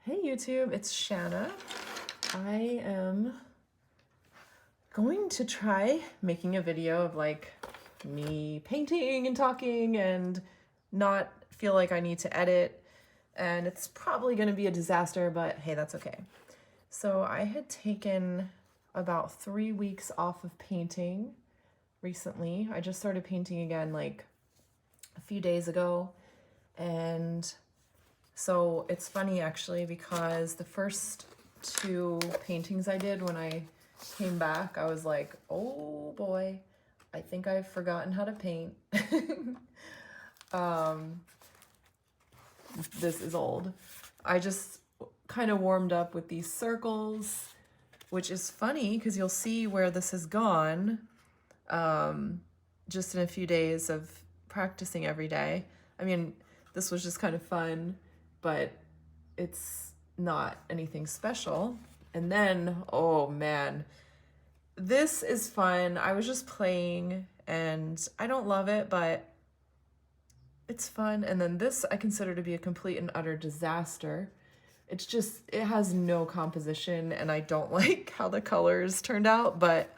Hey YouTube, it's Shanna. I am going to try making a video of like me painting and talking and not feel like I need to edit, and it's probably going to be a disaster, but hey, that's okay. So I had taken about 3 weeks off of painting recently. I just started painting again like a few days ago, and so it's funny actually because the first two paintings I did when I came back, I was like, oh boy, I think I've forgotten how to paint. This is old. I just kind of warmed up with these circles, which is funny because you'll see where this has gone just in a few days of practicing every day. I mean, this was just kind of fun, but it's not anything special. And then, oh man, this is fun. I was just playing and I don't love it, but it's fun. And then this I consider to be a complete and utter disaster. It's just, it has no composition and I don't like how the colors turned out, but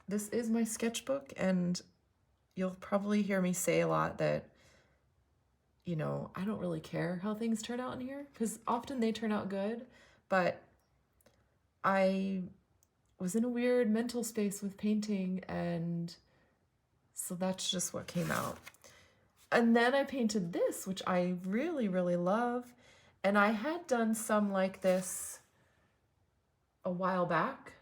this is my sketchbook, and you'll probably hear me say a lot that, you know, I don't really care how things turn out in here because often they turn out good, but I was in a weird mental space with painting, and so that's just what came out. And then I painted this, which I really, really love, and I had done some like this a while back.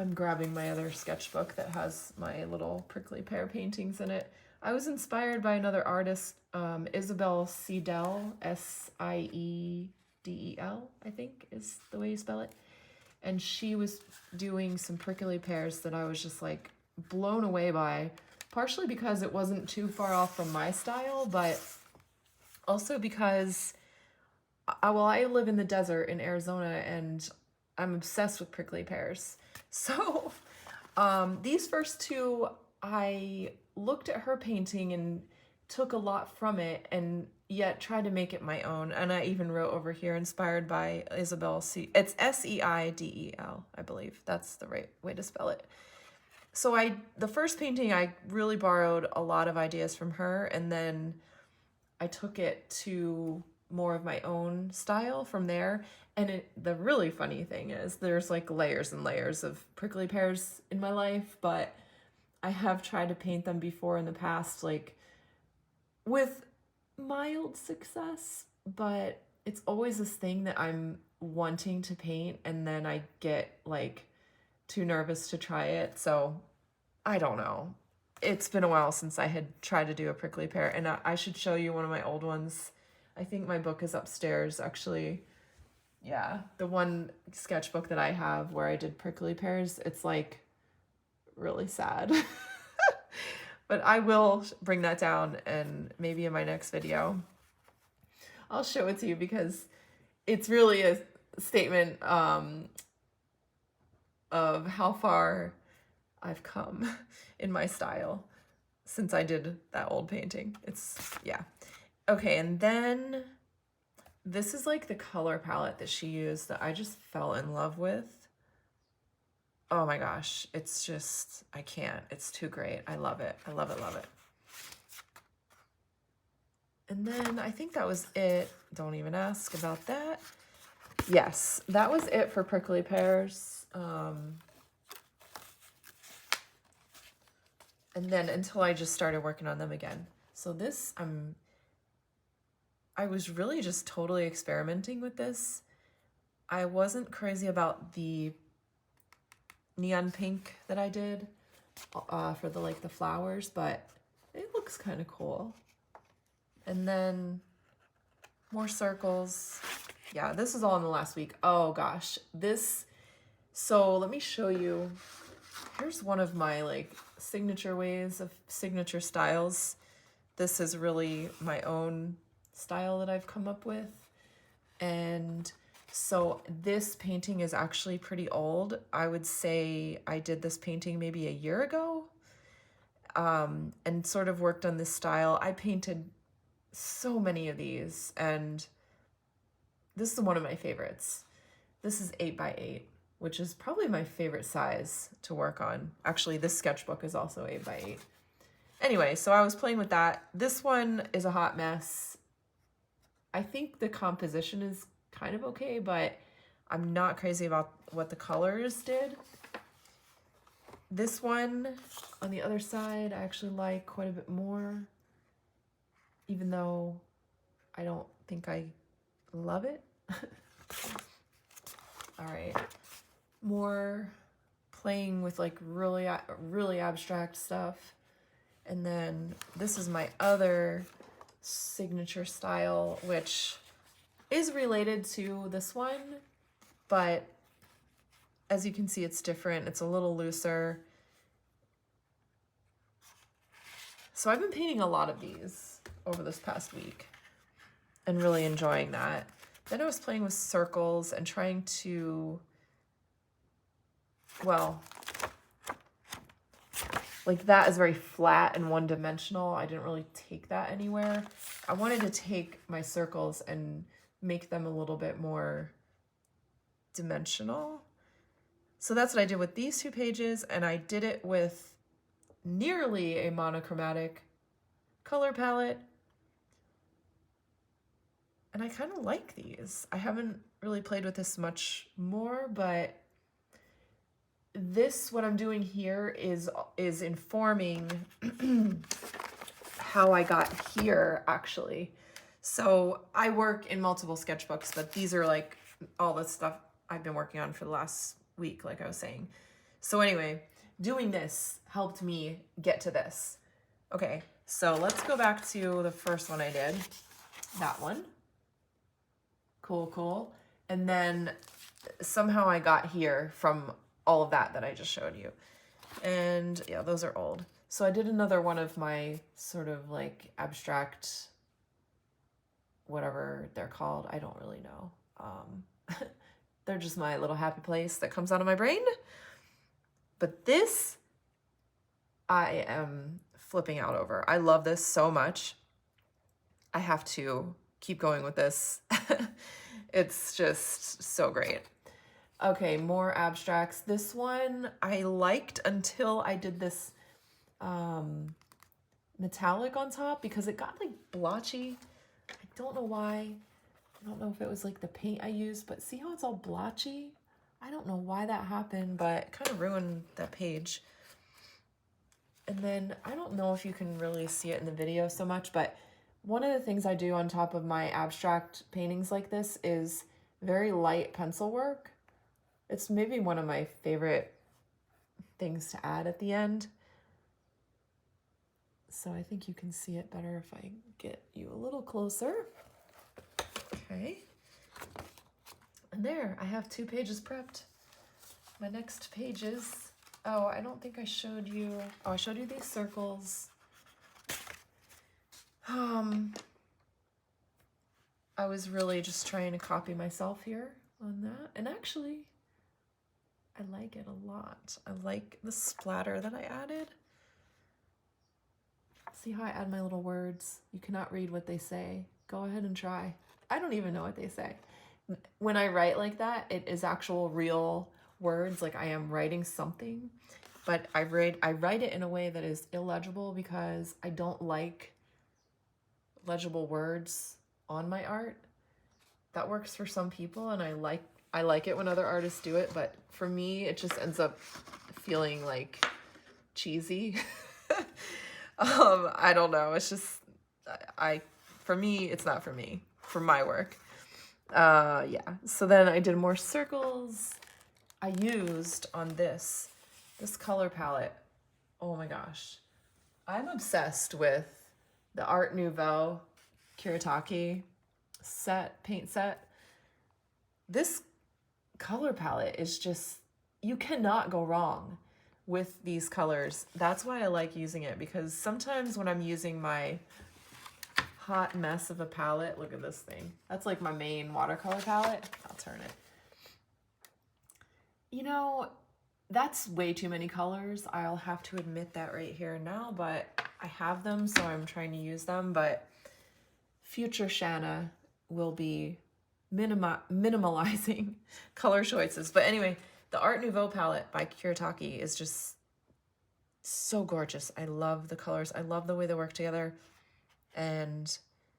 I'm grabbing my other sketchbook that has my little prickly pear paintings in it. I was inspired by another artist, Isabel Siedel, Siedel, I think is the way you spell it. And she was doing some prickly pears that I was just like blown away by, partially because it wasn't too far off from my style, but also because, I live in the desert in Arizona and I'm obsessed with prickly pears. So these first two, I looked at her painting and took a lot from it and yet tried to make it my own. And I even wrote over here, inspired by Isabel C. It's Seidel, I believe. That's the right way to spell it. So the first painting, I really borrowed a lot of ideas from her, and then I took it to more of my own style from there. And the really funny thing is there's like layers and layers of prickly pears in my life, but I have tried to paint them before in the past, like with mild success, but it's always this thing that I'm wanting to paint and then I get like too nervous to try it. So I don't know. It's been a while since I had tried to do a prickly pear, and I should show you one of my old ones. I think my book is upstairs, actually. Yeah, the one sketchbook that I have where I did prickly pears, it's like really sad. But I will bring that down, and maybe in my next video I'll show it to you because it's really a statement of how far I've come in my style since I did that old painting. Yeah. Okay, and then this is like the color palette that she used that I just fell in love with. Oh my gosh, it's just, I can't. It's too great. I love it. I love it, love it. And then I think that was it. Don't even ask about that. Yes, that was it for prickly pears. And then until I just started working on them again. So this, I was really just totally experimenting with this. I wasn't crazy about the neon pink that I did for the flowers, but it looks kind of cool. And then more circles. Yeah, this is all in the last week. Oh gosh, so let me show you. Here's one of my like signature ways of signature styles. This is really my own style that I've come up with. And so this painting is actually pretty old. I would say I did this painting maybe a year ago, and sort of worked on this style. I painted so many of these, and this is one of my favorites. This is 8x8, which is probably my favorite size to work on. Actually, this sketchbook is also 8x8. Anyway, so I was playing with that. This one is a hot mess. I think the composition is kind of okay, but I'm not crazy about what the colors did. This one, on the other side, I actually like quite a bit more, even though I don't think I love it. All right, more playing with like really abstract stuff. And then this is my other signature style, which is related to this one, but as you can see, it's different. It's a little looser. So I've been painting a lot of these over this past week and really enjoying that. Then I was playing with circles and trying to, well, like that is very flat and one-dimensional. I didn't really take that anywhere. I wanted to take my circles and make them a little bit more dimensional. So that's what I did with these 2 pages, and I did it with nearly a monochromatic color palette. And I kind of like these. I haven't really played with this much more, but this, what I'm doing here is informing how I got here, actually. So I work in multiple sketchbooks, but these are like all the stuff I've been working on for the last week, like I was saying. So anyway, doing this helped me get to this. Okay, so let's go back to the first one I did. That one. Cool. And then somehow I got here from all of that I just showed you. And yeah, those are old. So I did another one of my sort of like abstract, whatever they're called. I don't really know. They're just my little happy place that comes out of my brain. But this, I am flipping out over. I love this so much. I have to keep going with this. It's just so great. Okay, more abstracts. This one I liked until I did this metallic on top because it got like blotchy. I don't know why. I don't know if it was like the paint I used, but see how it's all blotchy? I don't know why that happened, but it kind of ruined that page. And then I don't know if you can really see it in the video so much, but one of the things I do on top of my abstract paintings like this is very light pencil work. It's maybe one of my favorite things to add at the end. So I think you can see it better if I get you a little closer. Okay. And there, I have 2 pages prepped. My next pages, oh, I don't think I showed you, I showed you these circles. I was really just trying to copy myself here on that. And actually, I like it a lot. I like the splatter that I added. See how I add my little words? You cannot read what they say. Go ahead and try. I don't even know what they say. When I write like that, it is actual real words, like I am writing something, but I write it in a way that is illegible because I don't like legible words on my art. That works for some people, and I like it when other artists do it, but for me, it just ends up feeling like cheesy. I don't know. It's just, for me, it's not for me, for my work. Yeah. So then I did more circles. I used on this color palette. Oh my gosh. I'm obsessed with the Art Noveau Kuretake paint set. This color palette is just, you cannot go wrong with these colors. That's why I like using it, because sometimes when I'm using my hot mess of a palette, look at this thing. That's like my main watercolor palette. I'll turn it. You know, that's way too many colors. I'll have to admit that right here and now, but I have them, so I'm trying to use them. But future Shanna will be minimalizing color choices. But anyway, the Art Nouveau palette by Kuretake is just so gorgeous. I love the colors. I love the way they work together. And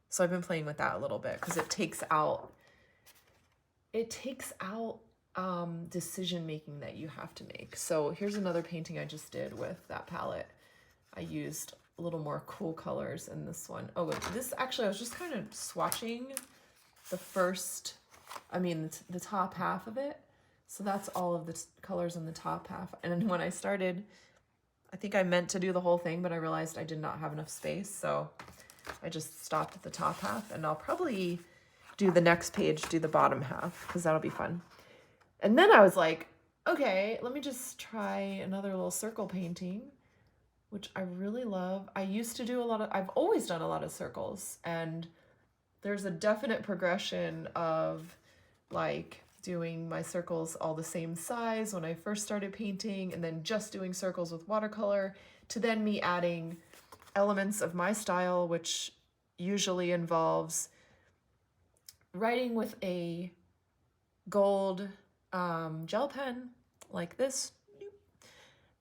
so I've been playing with that a little bit because it takes out decision making that you have to make. So here's another painting I just did with that palette. I used a little more cool colors in this one. Oh, this actually, I was just kind of swatching the the top half of it. So that's all of the colors in the top half. And then when I started, I think I meant to do the whole thing, but I realized I did not have enough space. So I just stopped at the top half, and I'll probably do the next page, do the bottom half, because that'll be fun. And then I was like, okay, let me just try another little circle painting, which I really love. I used to do I've always done a lot of circles, and there's a definite progression of like doing my circles all the same size when I first started painting, and then just doing circles with watercolor, to then me adding elements of my style, which usually involves writing with a gold gel pen like this,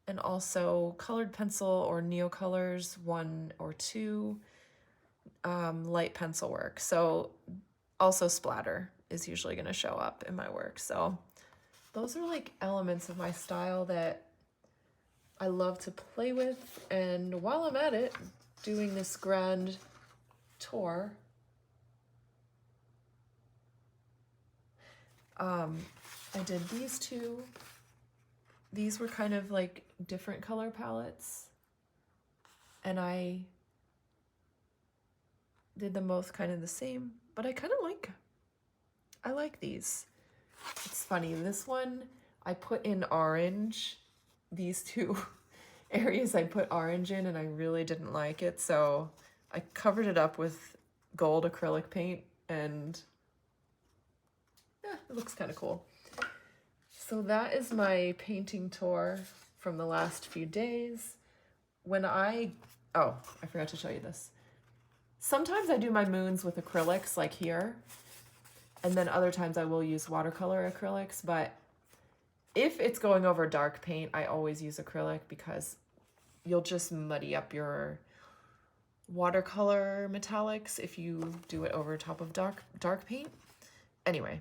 and also colored pencil or neocolors, 1 or 2, light pencil work. So also splatter is usually going to show up in my work. So those are like elements of my style that I love to play with. And while I'm at it, doing this grand tour, I did these two. These were kind of like different color palettes, and I did them both kind of the same, but I like these. It's funny, this one I put in orange. These two areas I put orange in, and I really didn't like it, so I covered it up with gold acrylic paint, and yeah, it looks kind of cool. So that is my painting tour from the last few days. I forgot to show you this. Sometimes I do my moons with acrylics like here, and then other times I will use watercolor acrylics, but if it's going over dark paint, I always use acrylic because you'll just muddy up your watercolor metallics if you do it over top of dark paint. Anyway,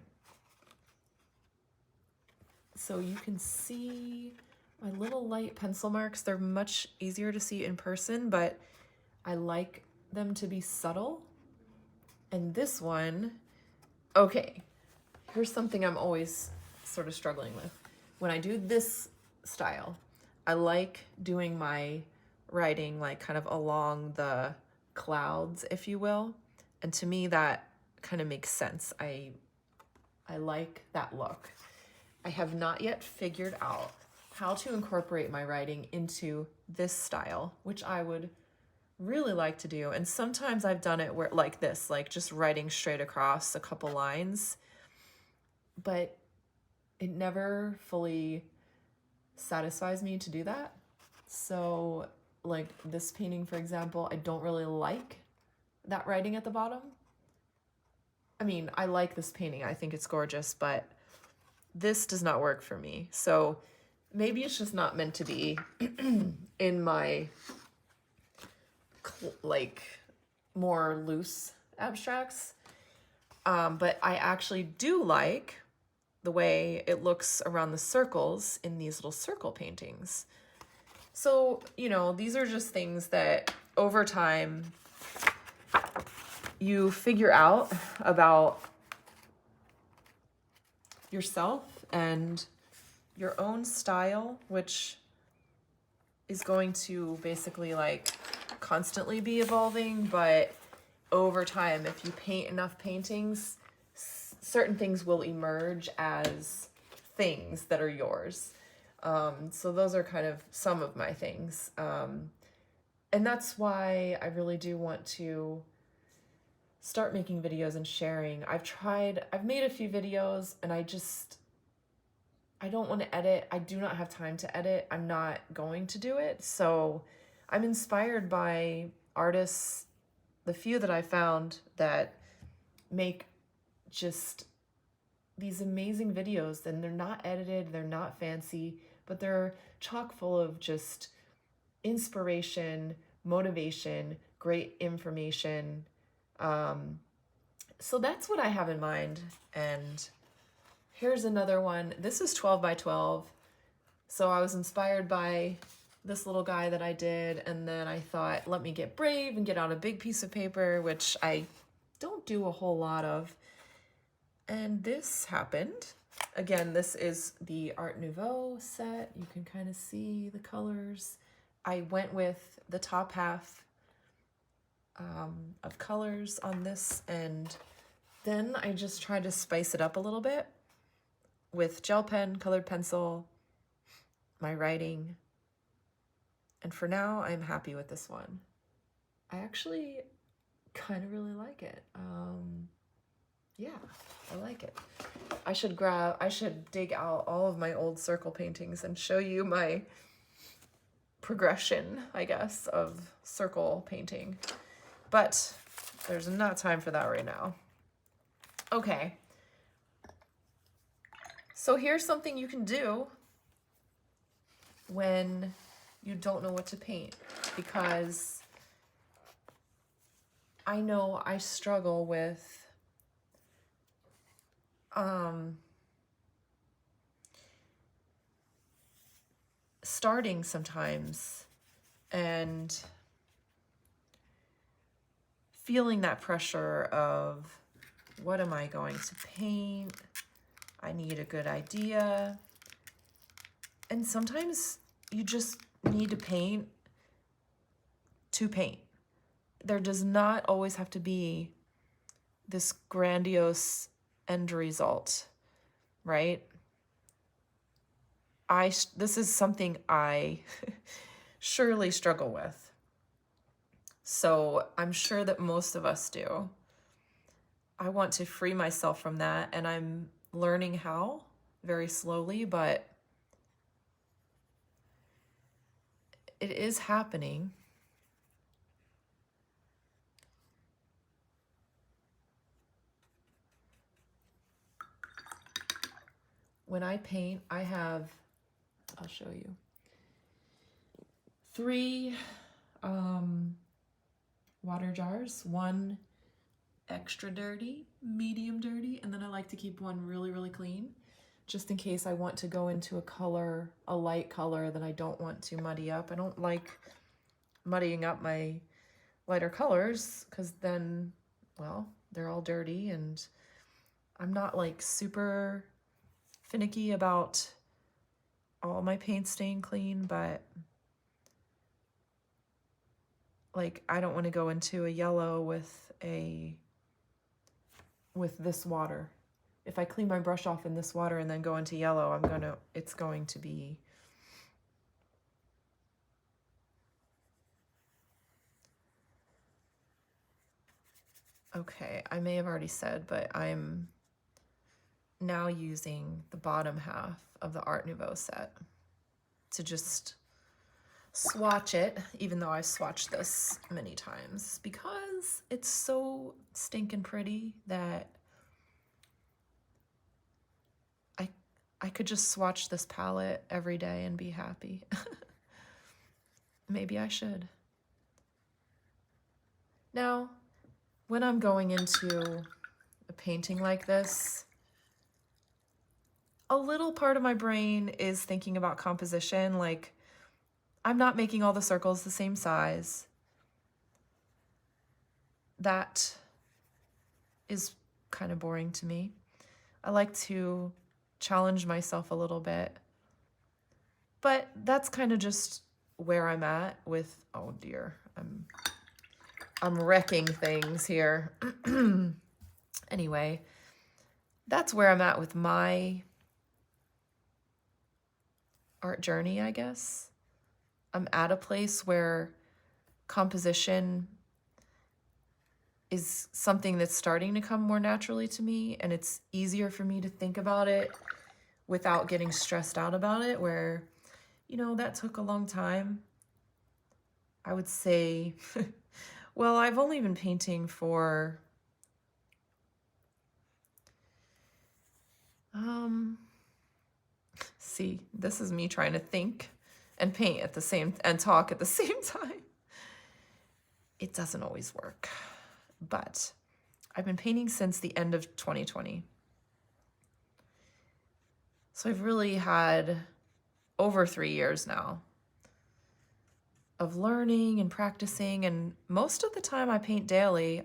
so you can see my little light pencil marks. They're much easier to see in person, but I like them to be subtle. And this one, okay, here's something I'm always sort of struggling with. When I do this style, I like doing my writing like kind of along the clouds, if you will. And to me, that kind of makes sense. I like that look. I have not yet figured out how to incorporate my writing into this style, which I would really like to do. And sometimes I've done it where like this, like just writing straight across a couple lines, but it never fully satisfies me to do that. So like this painting, for example, I don't really like that writing at the bottom. I mean, I like this painting. I think it's gorgeous, but this does not work for me. So maybe it's just not meant to be in my like more loose abstracts. But I actually do like the way it looks around the circles in these little circle paintings. So, you know, these are just things that over time you figure out about yourself and your own style, which is going to basically like constantly be evolving. But over time, if you paint enough paintings, certain things will emerge as things that are yours. So those are kind of some of my things. And that's why I really do want to start making videos and sharing. I've made a few videos, and I don't want to edit. I do not have time to edit. I'm not going to do it. So I'm inspired by artists the few that I found that make just these amazing videos, and they're not edited, they're not fancy, but they're chock full of just inspiration, motivation, great information. So that's what I have in mind. And here's another one. This is 12 by 12. So I was inspired by this little guy that I did, and then I thought, let me get brave and get out a big piece of paper, which I don't do a whole lot of. And this happened. Again, this is the Art Nouveau set. You can kind of see the colors. I went with the top half of colors on this, and then I just tried to spice it up a little bit with gel pen, colored pencil, my writing, and for now I'm happy with this one. I actually kind of really like it. Yeah, I like it. I should dig out all of my old circle paintings and show you my progression, I guess, of circle painting. But there's not time for that right now. Okay. So here's something you can do when you don't know what to paint, because I know I struggle with starting sometimes and feeling that pressure of, what am I going to paint? I need a good idea. And sometimes you just need to paint to paint. There does not always have to be this grandiose end result, right? This is something I surely struggle with. So I'm sure that most of us do. I want to free myself from that, and I'm learning how very slowly, but it is happening. When I paint, I have, I'll show you, 3 water jars, one extra dirty, medium dirty, and then I like to keep one really, really clean, just in case I want to go into a color, a light color that I don't want to muddy up. I don't like muddying up my lighter colors, because then, well, they're all dirty, and I'm not like super finicky about all my paint staying clean, but like I don't want to go into a yellow with this water. If I clean my brush off in this water and then go into yellow, it's going to be okay. I may have already said, but I'm now using the bottom half of the Art Nouveau set to just swatch it, even though I've swatched this many times, because it's so stinking pretty that I could just swatch this palette every day and be happy. Maybe I should. Now, when I'm going into a painting like this, a little part of my brain is thinking about composition, like I'm not making all the circles the same size. That is kind of boring to me. I like to challenge myself a little bit, but that's kind of just where I'm at with, oh dear, I'm wrecking things here. Anyway, that's where I'm at with my art journey, I guess. I'm at a place where composition is something that's starting to come more naturally to me, and it's easier for me to think about it without getting stressed out about it, where, that took a long time. I would say Well, I've only been painting for see, this is me trying to think and paint at the same and talk at the same time. It doesn't always work, but I've been painting since the end of 2020. So I've really had over 3 years now of learning and practicing, and most of the time I paint daily.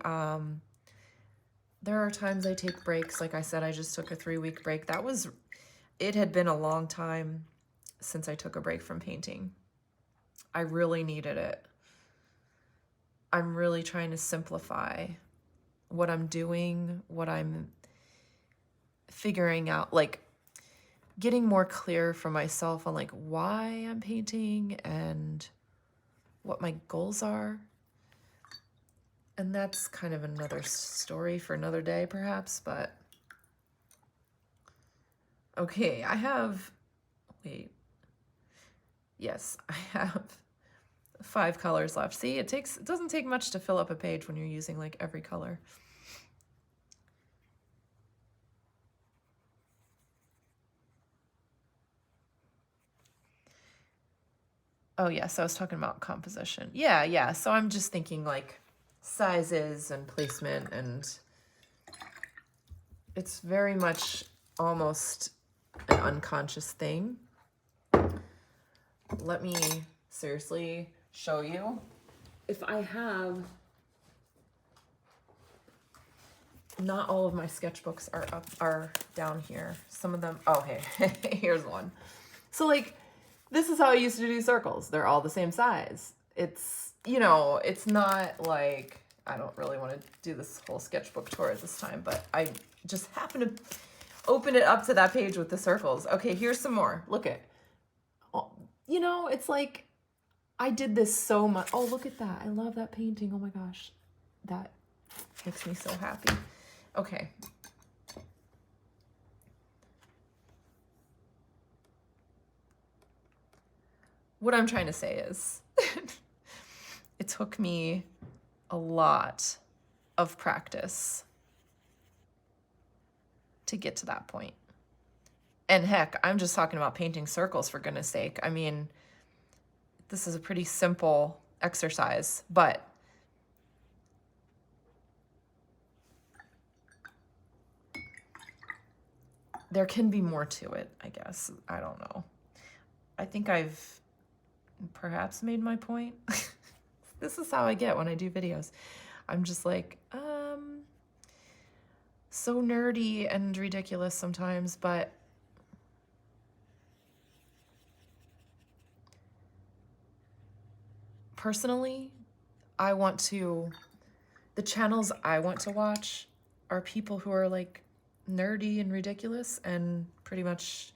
There are times I take breaks. Like I said, I just took a 3-week break. It had been a long time since I took a break from painting. I really needed it. I'm really trying to simplify what I'm doing, what I'm figuring out, like getting more clear for myself on like why I'm painting and what my goals are. And that's kind of another story for another day perhaps, but okay, yes, I have 5 colors left. See, it doesn't take much to fill up a page when you're using like every color. Oh yes, I was talking about composition. Yeah. So I'm just thinking like sizes and placement, and it's very much almost an unconscious thing. Let me seriously show you. If I have, not all of my sketchbooks are down here. Some of them, oh hey, here's one. So like, this is how I used to do circles. They're all the same size. It's, it's not like, I don't really want to do this whole sketchbook tour at this time, but I just happen to open it up to that page with the circles. Okay, here's some more. Look at, it's like, I did this so much. Oh, look at that. I love that painting. Oh my gosh. That makes me so happy. Okay. What I'm trying to say is it took me a lot of practice to get to that point. And heck, I'm just talking about painting circles for goodness sake. I mean, this is a pretty simple exercise, but there can be more to it, I guess. I don't know. I think I've perhaps made my point. This is how I get when I do videos. I'm just like, so nerdy and ridiculous sometimes, but personally, the channels I want to watch are people who are like nerdy and ridiculous and pretty much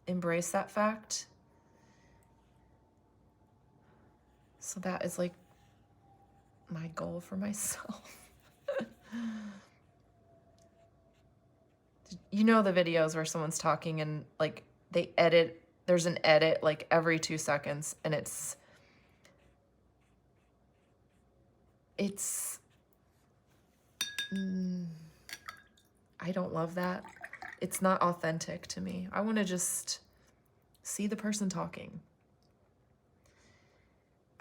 embrace that fact. So that is like my goal for myself. You know the videos where someone's talking and like there's an edit like every 2 seconds, and it's I don't love that. It's not authentic to me. I want to just see the person talking.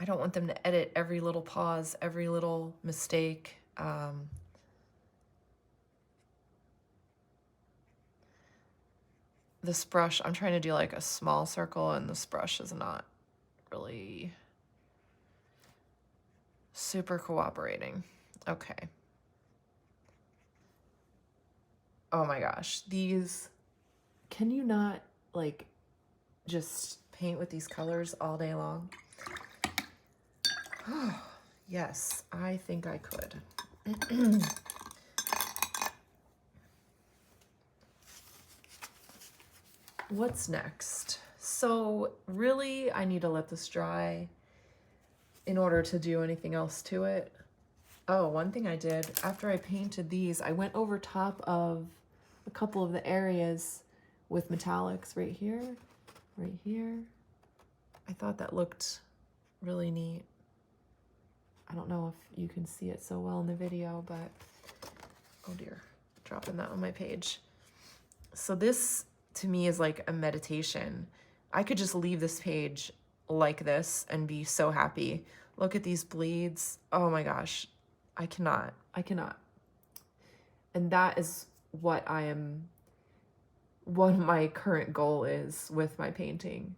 I don't want them to edit every little pause, every little mistake. This brush, I'm trying to do like a small circle, and this brush is not really super cooperating. Okay. Oh my gosh, can you not like just paint with these colors all day long? Yes, I think I could. What's next? So really, I need to let this dry in order to do anything else to it. Oh, one thing I did after I painted these, I went over top of a couple of the areas with metallics right here, right here. I thought that looked really neat. I don't know if you can see it so well in the video, but oh dear, dropping that on my page. So this to me is like a meditation. I could just leave this page like this and be so happy. Look at these bleeds. Oh my gosh, I cannot. And that is what my current goal is with my painting.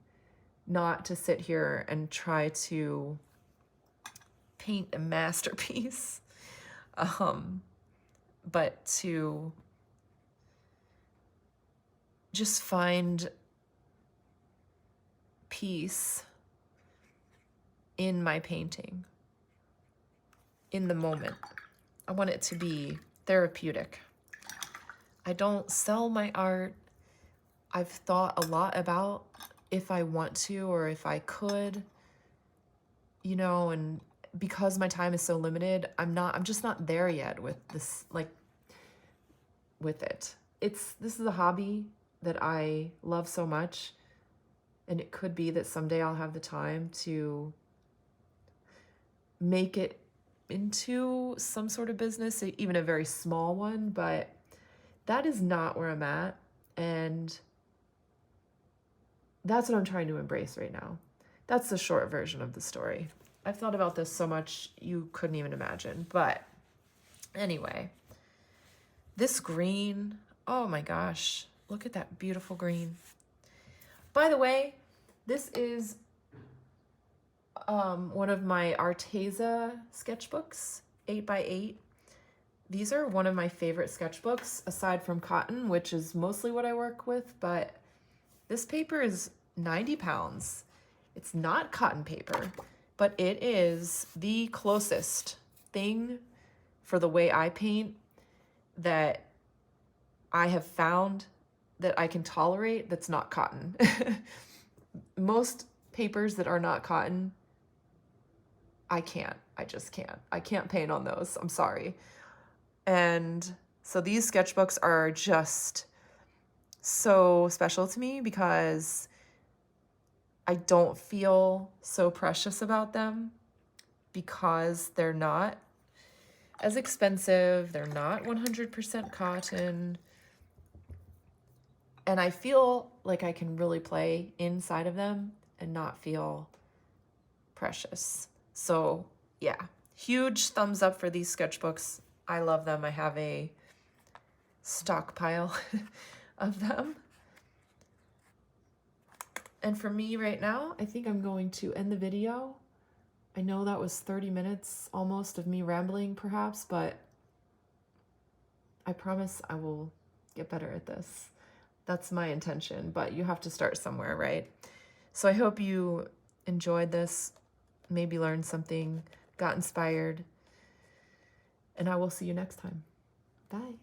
Not to sit here and try to paint a masterpiece, but to just find peace in my painting, in the moment. I want it to be therapeutic. I don't sell my art. I've thought a lot about if I want to or if I could, you know, and because my time is so limited, I'm just not there yet with this, like, with it. This is a hobby that I love so much, and it could be that someday I'll have the time to make it into some sort of business, even a very small one, but that is not where I'm at, and that's what I'm trying to embrace right now. That's the short version of the story. I've thought about this so much you couldn't even imagine, but anyway, this green, oh my gosh, look at that beautiful green. By the way, this is one of my Arteza sketchbooks, 8x8. These are one of my favorite sketchbooks, aside from cotton, which is mostly what I work with, but this paper is 90 pounds. It's not cotton paper, but it is the closest thing for the way I paint that I have found that I can tolerate that's not cotton. Most papers that are not cotton, I just can't. I can't paint on those. I'm sorry. And so these sketchbooks are just so special to me because I don't feel so precious about them because they're not as expensive. They're not 100% cotton. And I feel like I can really play inside of them and not feel precious. So yeah, huge thumbs up for these sketchbooks. I love them. I have a stockpile of them. And for me right now, I think I'm going to end the video. I know that was 30 minutes almost of me rambling perhaps, but I promise I will get better at this. That's my intention, but you have to start somewhere, right? So I hope you enjoyed this, maybe learned something, got inspired, and I will see you next time. Bye.